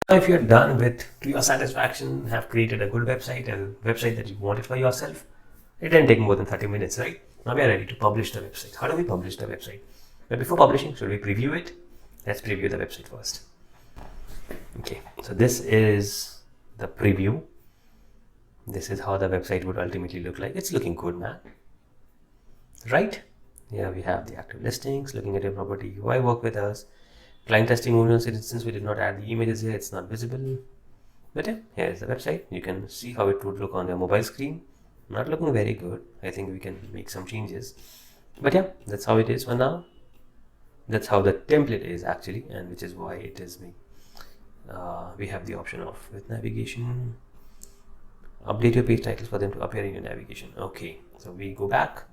Now, if you're done with, to your satisfaction, have created a good website, a website that you wanted for yourself, it didn't take more than 30 minutes, right? Now we are ready to publish the website. How do we publish the website? But before publishing, should we preview it? Let's preview the website first. Okay, so this is the preview. This is how the website would ultimately look like. It's looking good, man. Right? Here we have the active listings, looking at your property, why work with us. Client testimonials, since we did not add the images here, it's not visible. But yeah, here is the website. You can see how it would look on your mobile screen. Not looking very good. I think we can make some changes. But yeah, that's how it is for now. That's how the template is actually, and which is why it is me. We have the option of with navigation. Update your page titles for them to appear in your navigation. Okay, so we go back.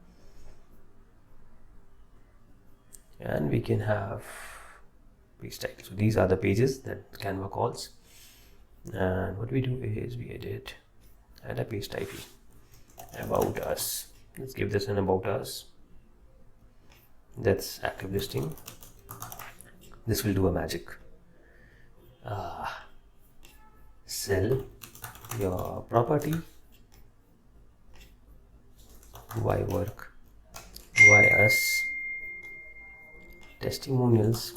And we can have page titles. So these are the pages that Canva calls. And what we do is we edit, add a page title, about us. Let's give this an about us. That's active listing. This will do a magic. Sell your property. Why work? Why us? Testimonials.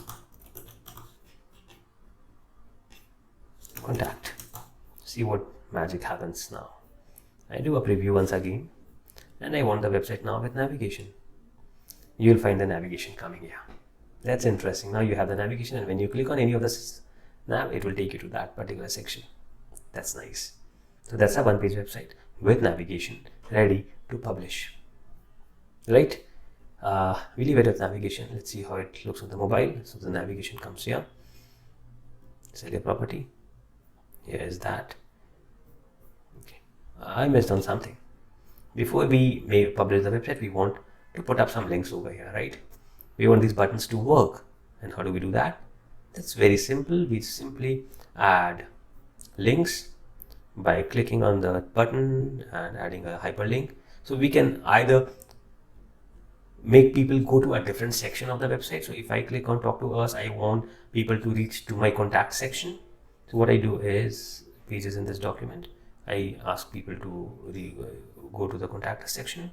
Contact. See what magic happens now. I do a preview once again, and I want the website now with navigation. You'll find the navigation coming here. That's interesting. Now you have the navigation, and when you click on any of this nav, it will take you to that particular section. That's nice. So that's a one-page website with navigation ready to publish. Right? We leave it with navigation. Let's see how it looks on the mobile. So the navigation comes here. Sell your property. Here is that. Okay. I missed on something. Before we may publish the website, we want to put up some links over here, right? We want these buttons to work. And how do we do that? That's very simple. We simply add links by clicking on the button and adding a hyperlink. So we can either make people go to a different section of the website. So if I click on talk to us, I want people to reach to my contact section. So what I do is, pages in this document, I ask people to go to the contact section,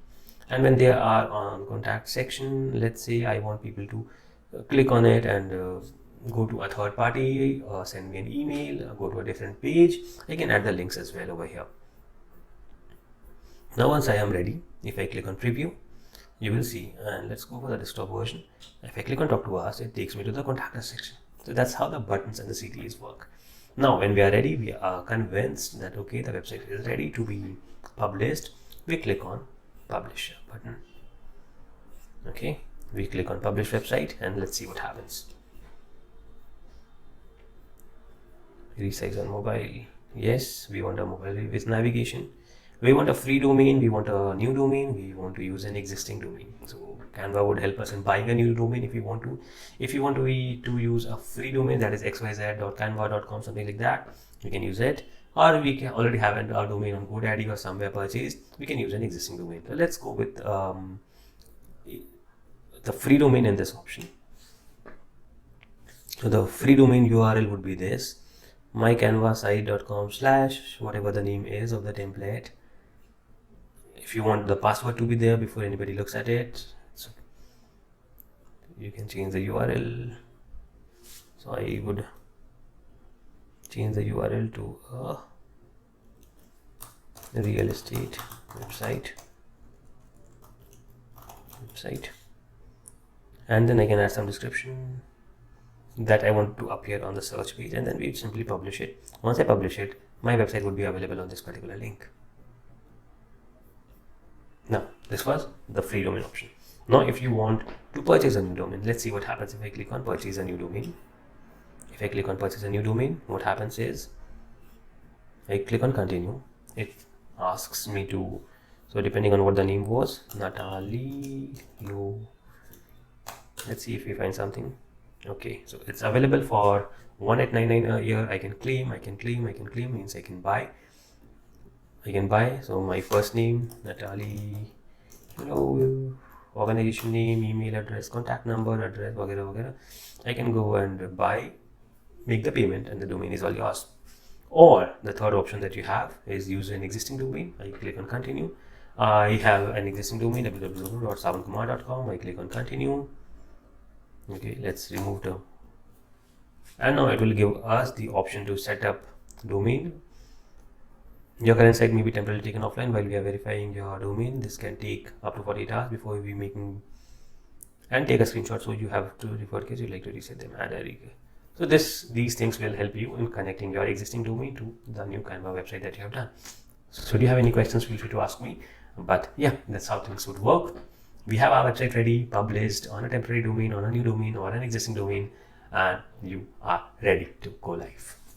and when they are on contact section, let's say I want people to click on it and go to a third party, send me an email, go to a different page. I can add the links as well over here. Now once I am ready, if I click on preview, you will see, and let's go for the desktop version. If I click on talk to us, it takes me to the contact us section. So that's how the buttons and the CTAs work. Now when we are ready, we are convinced that okay, the website is ready to be published. We click on publish button. Okay, we click on publish website, and let's see what happens. Resize on mobile. Yes, we want a mobile with navigation. We want a free domain, we want a new domain, we want to use an existing domain. So Canva would help us in buying a new domain if we want to. If you want to use a free domain, that is xyz.canva.com, something like that, we can use it. Or we can already have a domain on GoDaddy or somewhere purchased, we can use an existing domain. So let's go with the free domain in this option. So the free domain URL would be this, mycanvasite.com/ whatever the name is of the template. If you want the password to be there before anybody looks at it, so you can change the URL. So I would change the URL to a real estate website, and then I can add some description that I want to appear on the search page, and then we simply publish it. Once I publish it, my website would be available on this particular link. Now, this was the free domain option. Now, if you want to purchase a new domain, let's see what happens if I click on purchase a new domain. If I click on purchase a new domain, what happens is I click on continue. It asks me to, so depending on what the name was, Natalie, let's see if we find something. Okay, so it's available for 1899 a year. I can claim, means I can buy. So my first name, Natalie, organization name, email address, contact number, address, whatever. I can go and buy make the payment and the domain is all yours. Or the third option that you have is use an existing domain. I click on continue. I have an existing domain www.savankumar.com. I click on continue. Okay, let's remove the, and now it will give us the option to set up domain. Your current site may be temporarily taken offline while we are verifying your domain. This can take up to 48 hours before we making, and take a screenshot, so you have to refer case you'd like to reset them. So these things will help you in connecting your existing domain to the new Canva website that you have done. So do you have any questions, feel free to ask me. But yeah, that's how things would work. We have our website ready, published on a temporary domain, on a new domain, or an existing domain, and you are ready to go live.